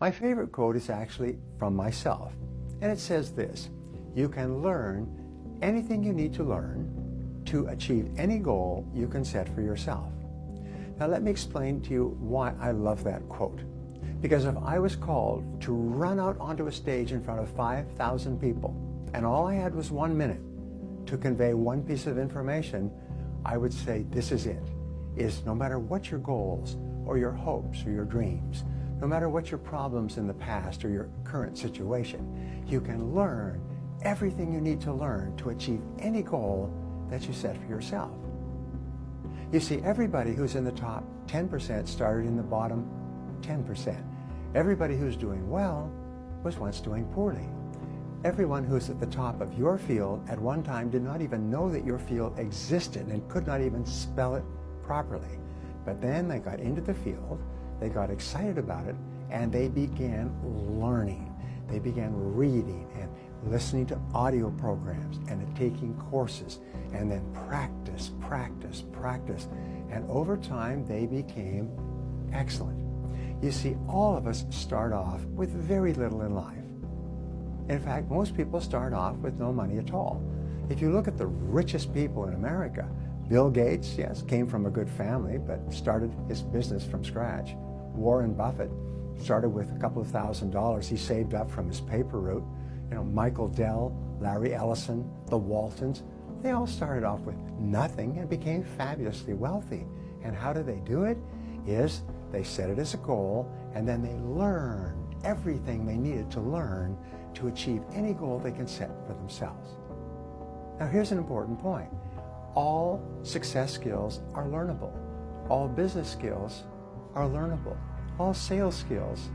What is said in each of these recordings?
My favorite quote is actually from myself, and it says this: you can learn anything you need to learn to achieve any goal you can set for yourself. Now let me explain to you why I love that quote. Because if I was called to run out onto a stage in front of 5,000 people, and all I had was 1 minute to convey one piece of information, I would say this is it. Is no matter what your goals or your hopes or your dreams, no matter what your problems in the past or your current situation, you can learn everything you need to learn to achieve any goal that you set for yourself. You see, everybody who's in the top 10% started in the bottom 10%. Everybody who's doing well was once doing poorly. Everyone who's at the top of your field at one time did not even know that your field existed and could not even spell it properly. But then they got into the field, they got excited about it, and they began learning. They began reading and listening to audio programs and taking courses, and then practice. And over time, they became excellent. You see, all of us start off with very little in life. In fact, most people start off with no money at all. If you look at the richest people in America, Bill Gates, yes, came from a good family, but started his business from scratch. Warren Buffett started with a couple of $1,000s he saved up from his paper route. Michael Dell, Larry Ellison, the Waltons, they all started off with nothing and became fabulously wealthy. And how did they do it? Is they set it as a goal, and then they learned everything they needed to learn to achieve any goal they can set for themselves. Now here's an important point. All success skills are learnable. All business skills are learnable. All sales skills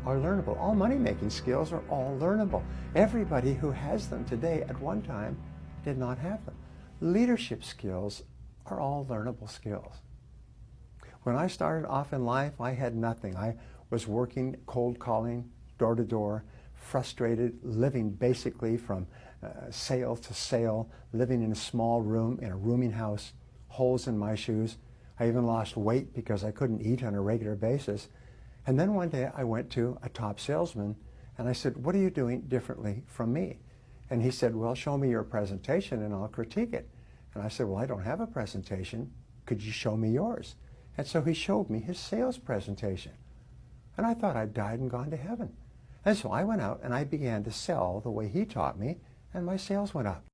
are learnable. All money-making skills are all learnable. Everybody who has them today at one time did not have them. Leadership skills are all learnable skills. When I started off in life, I had nothing. I was working cold calling, door to door, frustrated, living basically from sale to sale, living in a small room in a rooming house, holes in my shoes. I even lost weight because I couldn't eat on a regular basis. And then one day I went to a top salesman and I said, "What are you doing differently from me?" And he said, "Well, show me your presentation and I'll critique it." And I said, "Well, I don't have a presentation. Could you show me yours?" And so he showed me his sales presentation. And I thought I'd died and gone to heaven. And so I went out and I began to sell the way he taught me, and my sales went up.